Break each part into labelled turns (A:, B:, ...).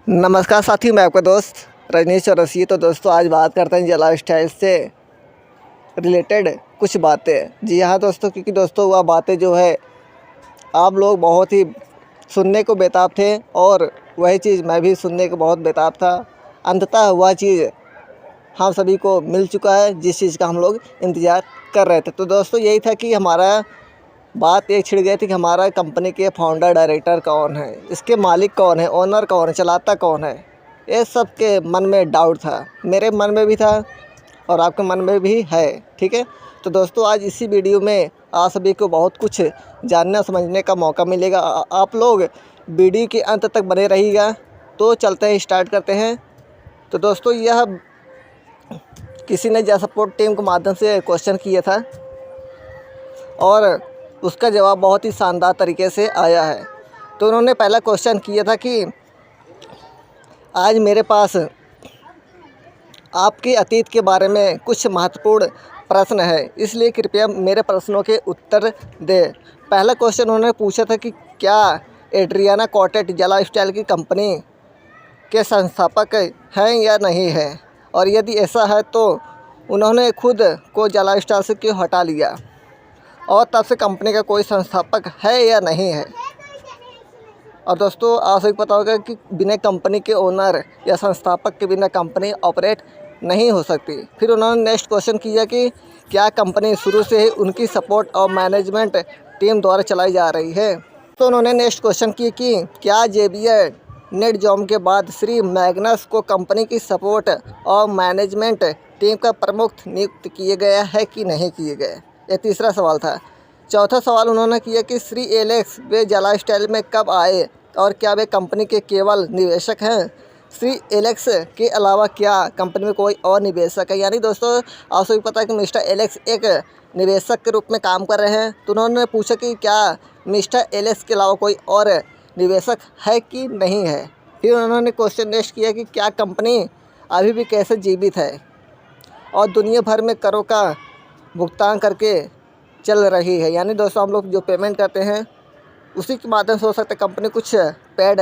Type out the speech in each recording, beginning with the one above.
A: नमस्कार साथियों, मैं आपका दोस्त रजनीश चौरसिया। तो दोस्तों आज बात करते हैं जला स्टाइल से रिलेटेड कुछ बातें। जी हाँ दोस्तों, क्योंकि दोस्तों वह बातें जो है आप लोग बहुत ही सुनने को बेताब थे और वही चीज़ मैं भी सुनने को बहुत बेताब था। अंततः वह चीज़ हम सभी को मिल चुका है, जिस चीज़ का हम लोग इंतज़ार कर रहे थे। तो दोस्तों यही था कि हमारा बात ये छिड़ गई थी कि हमारा कंपनी के फाउंडर डायरेक्टर कौन है, इसके मालिक कौन है, ओनर कौन है, चलाता कौन है। ये सब के मन में डाउट था, मेरे मन में भी था और आपके मन में भी है। ठीक है, तो दोस्तों आज इसी वीडियो में आप सभी को बहुत कुछ जानने समझने का मौका मिलेगा। आप लोग वीडियो के अंत तक बने रहिएगा। तो चलते हैं, स्टार्ट करते हैं। तो दोस्तों यह किसी ने जा सपोर्ट टीम के माध्यम से क्वेश्चन किया था और उसका जवाब बहुत ही शानदार तरीके से आया है। तो उन्होंने पहला क्वेश्चन किया था कि आज मेरे पास आपके अतीत के बारे में कुछ महत्वपूर्ण प्रश्न है, इसलिए कृपया मेरे प्रश्नों के उत्तर दें। पहला क्वेश्चन उन्होंने पूछा था कि क्या एड्रियाना कॉटेट जला स्टाइल की कंपनी के संस्थापक हैं या नहीं है, और यदि ऐसा है तो उन्होंने खुद को जला स्टाइल से क्यों हटा लिया, और तब से कंपनी का कोई संस्थापक है या नहीं है। और दोस्तों आप सभी पता होगा कि बिना कंपनी के ओनर या संस्थापक के बिना कंपनी ऑपरेट नहीं हो सकती। फिर उन्होंने नेक्स्ट क्वेश्चन किया कि क्या कंपनी शुरू से ही उनकी सपोर्ट और मैनेजमेंट टीम द्वारा चलाई जा रही है। तो उन्होंने नेक्स्ट क्वेश्चन किया कि क्या जेवियर नेटजॉम के बाद श्री मैग्नस को कंपनी की सपोर्ट और मैनेजमेंट टीम का प्रमुख नियुक्त किए गया है कि नहीं किए गए। यह तीसरा सवाल था। चौथा सवाल उन्होंने किया कि श्री एलेक्स वे जला स्टाइल में कब आए और क्या वे कंपनी के केवल निवेशक हैं। श्री एलेक्स के अलावा क्या कंपनी में कोई और निवेशक है। यानी दोस्तों आप सभी पता है कि मिस्टर एलेक्स एक निवेशक के रूप में काम कर रहे हैं। तो उन्होंने पूछा कि क्या मिस्टर एलेक्स के अलावा कोई और निवेशक है कि नहीं है। फिर उन्होंने क्वेश्चन नेक्स्ट किया कि क्या कंपनी अभी भी कैसे जीवित है और दुनिया भर में करों का भुगतान करके चल रही है। यानी दोस्तों हम लोग जो पेमेंट करते हैं उसी के माध्यम से हो सकता है कंपनी कुछ पेड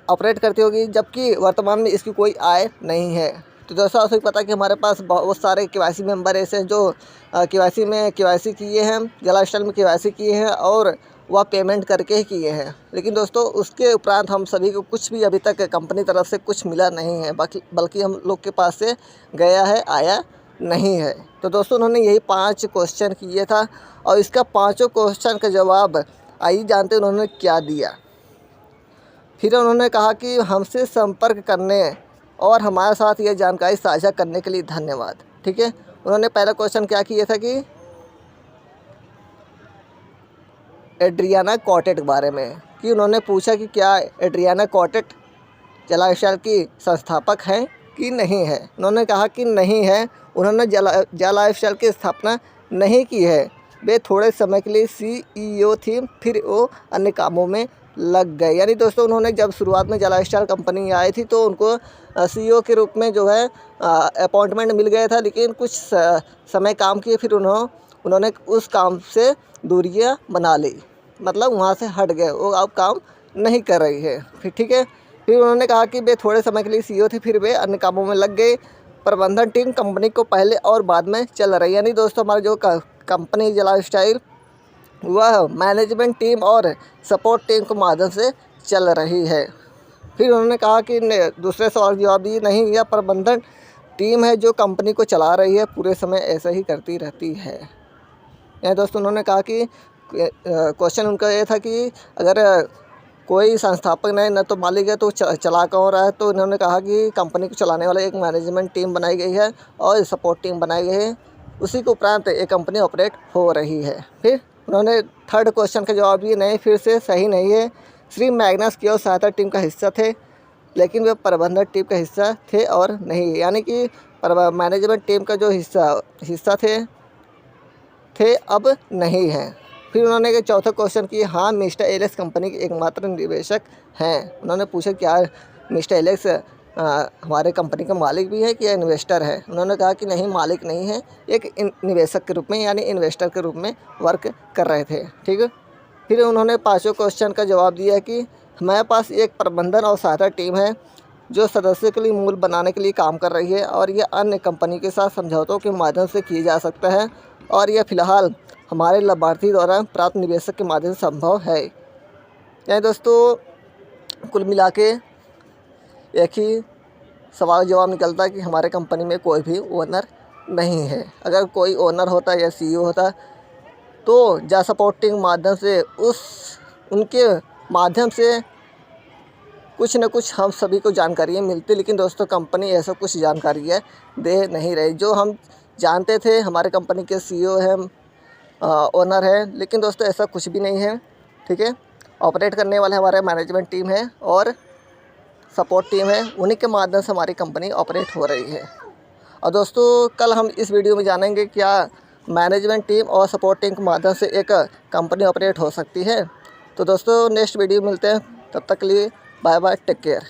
A: ऑपरेट करती होगी, जबकि वर्तमान में इसकी कोई आय नहीं है। तो दोस्तों आपको पता है कि हमारे पास बहुत सारे केवाईसी मेंबर ऐसे हैं जो केवाईसी किए हैं, जला स्टाइल में केवाईसी किए हैं और वह पेमेंट करके ही किए हैं। लेकिन दोस्तों उसके उपरांत हम सभी को कुछ भी अभी तक कंपनी तरफ से कुछ मिला नहीं है, बल्कि हम लोग के पास से गया है, आया नहीं है। तो दोस्तों उन्होंने यही 5 क्वेश्चन किए था और इसका 5 क्वेश्चन का जवाब आइए जानते उन्होंने क्या दिया। फिर उन्होंने कहा कि हमसे संपर्क करने और हमारे साथ यह जानकारी साझा करने के लिए धन्यवाद। ठीक है, उन्होंने पहला क्वेश्चन क्या किया था कि एड्रियाना कॉटेट के बारे में, कि उन्होंने पूछा कि क्या एड्रियाना कॉटेट जला स्टाइल की संस्थापक हैं कि नहीं है। उन्होंने कहा कि नहीं है, उन्होंने जला स्टाइल की स्थापना नहीं की है। वे थोड़े समय के लिए CEO थी, फिर वो अन्य कामों में लग गए। यानी दोस्तों उन्होंने जब शुरुआत में जला स्टाइल कंपनी आई थी तो उनको CEO के रूप में जो है अपॉइंटमेंट मिल गया था, लेकिन कुछ समय काम किए फिर उन्होंने उस काम से दूरियां बना ली, मतलब वहाँ से हट गए, वो अब काम नहीं कर रही है। फिर ठीक है, फिर उन्होंने कहा कि वे थोड़े समय के लिए CEO थे, फिर वे अन्य कामों में लग गए। प्रबंधन टीम कंपनी को पहले और बाद में चल रही है। यानी दोस्तों हमारा जो कंपनी जला स्टाइल वह मैनेजमेंट टीम और सपोर्ट टीम के माध्यम से चल रही है। फिर उन्होंने कहा कि दूसरे सवाल जवाब ये नहीं, यह प्रबंधन टीम है जो कंपनी को चला रही है, पूरे समय ऐसा ही करती रहती है। यानी दोस्तों उन्होंने कहा कि क्वेश्चन उनका ये था कि अगर कोई संस्थापक नहीं न तो मालिक है तो चला कौन रहा है। तो इन्होंने कहा कि कंपनी को चलाने वाला एक मैनेजमेंट टीम बनाई गई है और सपोर्ट टीम बनाई गई है, उसी के उपरांत एक कंपनी ऑपरेट हो रही है। फिर उन्होंने थर्ड क्वेश्चन का जवाब ये नहीं, फिर से सही नहीं है। श्री मैग्नस केवल सहायता टीम का हिस्सा थे, लेकिन वे प्रबंधन टीम का हिस्सा थे और नहीं, यानी कि मैनेजमेंट टीम का जो हिस्सा थे अब नहीं है। फिर उन्होंने चौथा क्वेश्चन किया, हाँ मिस्टर एलेक्स कंपनी के एकमात्र निवेशक हैं। उन्होंने पूछा क्या मिस्टर एलेक्स हमारे कंपनी का मालिक भी है कि या इन्वेस्टर है। उन्होंने कहा कि नहीं, मालिक नहीं है, एक निवेशक के रूप में यानी इन्वेस्टर के रूप में वर्क कर रहे थे। ठीक है, फिर उन्होंने 5वें क्वेश्चन का जवाब दिया कि हमारे पास एक प्रबंधन और सहायता टीम है जो सदस्यों के लिए मूल्य बनाने के लिए काम कर रही है और यह अन्य कंपनी के साथ समझौतों के माध्यम से किया जा सकता है और यह फ़िलहाल हमारे लाभार्थी द्वारा प्राप्त निवेशक के माध्यम से संभव है। यानी दोस्तों कुल मिला के एक ही सवाल जवाब निकलता है कि हमारे कंपनी में कोई भी ओनर नहीं है। अगर कोई ओनर होता या सीईओ होता तो जा सपोर्टिंग माध्यम से उनके माध्यम से कुछ न कुछ हम सभी को जानकारियाँ मिलती, लेकिन दोस्तों कंपनी ऐसा कुछ जानकारियाँ दे नहीं रही। जो हम जानते थे हमारे कंपनी के सीईओ हैं, ओनर है, लेकिन दोस्तों ऐसा कुछ भी नहीं है। ठीक है, ऑपरेट करने वाले हमारे मैनेजमेंट टीम है और सपोर्ट टीम है, उन्हीं के माध्यम से हमारी कंपनी ऑपरेट हो रही है। और दोस्तों कल हम इस वीडियो में जानेंगे क्या मैनेजमेंट टीम और सपोर्ट टीम के माध्यम से एक कंपनी ऑपरेट हो सकती है। तो दोस्तों नेक्स्ट वीडियो मिलते हैं, तब तक के लिए बाय बाय, टेक केयर।